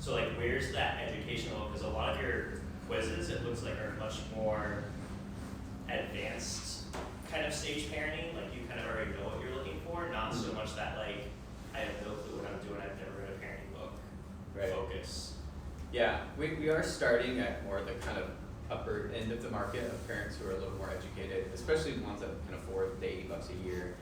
So like, where's that educational? Because a lot of your quizzes, it looks like, are much more advanced kind of stage parenting. Like, you kind of already know what you're looking for, not so much that like, I have no clue what I'm doing. I've never read a parenting book. Right. Focus. Yeah, we are starting at more the kind of upper end of the market of parents who are a little more educated, especially the ones that can afford the $80 a year.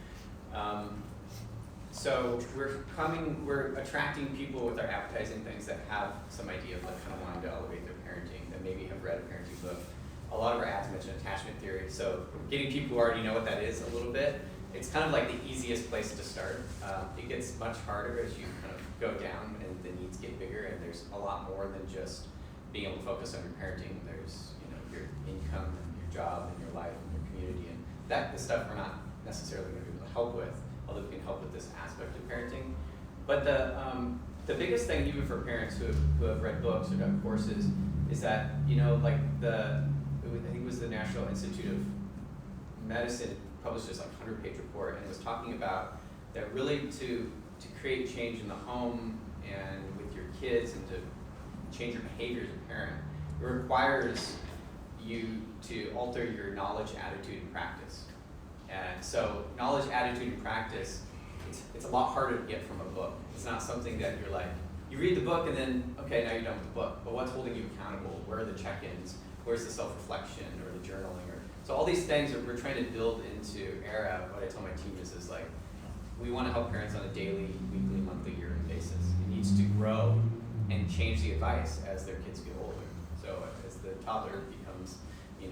So we're attracting people with our advertising things that have some idea of like kind of wanting to elevate their parenting, that maybe have read a parenting book. A lot of our ads mention attachment theory, so getting people who already know what that is a little bit, it's kind of like the easiest place to start. It gets much harder as you kind of go down and the needs get bigger, and there's a lot more than just being able to focus on your parenting. There's your income and your job and your life and your community, and the stuff we're not necessarily going to be able to help with, although we can help with this aspect of parenting. But the biggest thing, even for parents who have read books or done courses, is that like I think it was the National Institute of Medicine published this like 100-page report, and it was talking about that really to create change in the home and with your kids and to change your behavior as a parent, it requires you to alter your knowledge, attitude, and practice. And so knowledge, attitude, and practice, it's a lot harder to get from a book. It's not something that you're like, you read the book and then, okay, now you're done with the book. But what's holding you accountable? Where are the check-ins? Where's the self-reflection or the journaling? So all these things that we're trying to build into ERA. What I tell my team is like, we want to help parents on a daily, weekly, monthly, yearly basis. It needs to grow and change the advice as their kids get older. So as the toddler becomes, a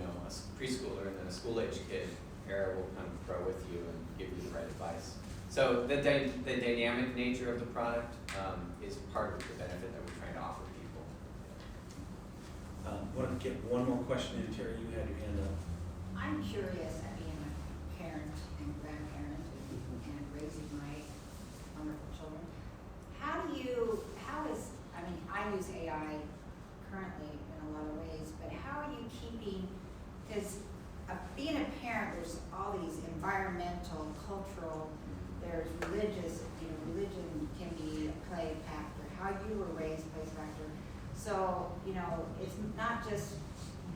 preschooler and then a school-age kid, ERA will kind of grow with you and give you the right advice. So the dynamic nature of the product is part of the benefit that we're trying to offer people. Want to get one more question in, Terry? You had your hand up. I'm curious, being a parent and grandparent and raising my wonderful children, I use AI currently in a lot of ways, but how are you keeping, because being a parent, there's all these environmental, cultural, there's religious, religion can be a play factor, how you were raised plays a factor. So, it's not just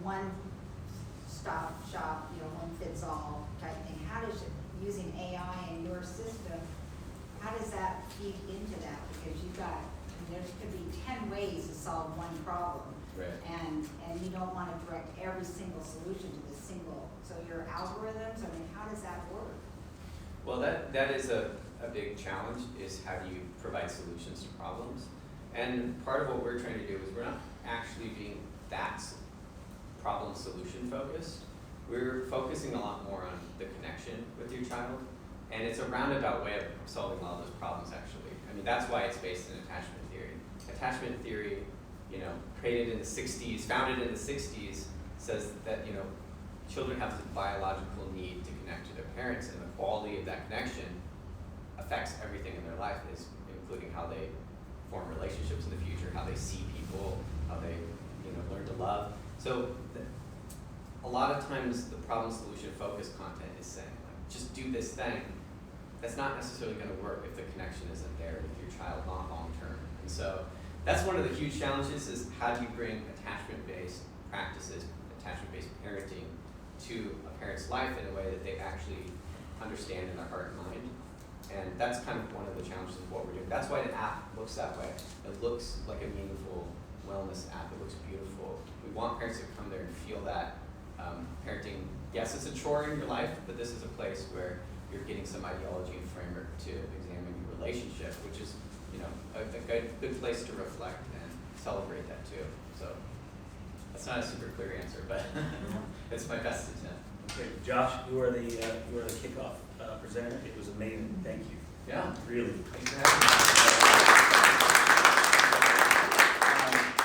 one stop shop, one fits all type thing. How does using AI in your system, how does that feed into that? Because there could be 10 ways to solve one problem. Right. And you don't want to direct every single solution to the single. So your algorithms, how does that work? Well, that is a big challenge, is how do you provide solutions to problems. And part of what we're trying to do is we're not actually being that problem solution focused. We're focusing a lot more on the connection with your child, and it's a roundabout way of solving a lot of those problems actually. That's why it's based in attachment theory. Attachment theory, created in the 60s, founded in the 60s, says that, children have this biological need to connect to their parents, and the quality of that connection affects everything in their life, including how they form relationships in the future, how they see people, how they learn to love. So a lot of times the problem solution focused content is saying, like, just do this thing. That's not necessarily going to work if the connection isn't there with your child long term. And so that's one of the huge challenges, is how do you bring attachment-based practices, attachment-based parenting to a parent's life in a way that they actually understand in their heart and mind. And that's kind of one of the challenges of what we're doing. That's why the app looks that way. It looks like a meaningful wellness app. It looks beautiful. We want parents to come there and feel that parenting, yes, it's a chore in your life, but this is a place where you're getting some ideology and framework to examine your relationship, which is a good place to reflect and celebrate that too. So that's not a super clear answer, but it's my best attempt. Okay, Josh, you are the kickoff presenter. It was amazing. Thank you. Yeah. Really. Thanks for having me.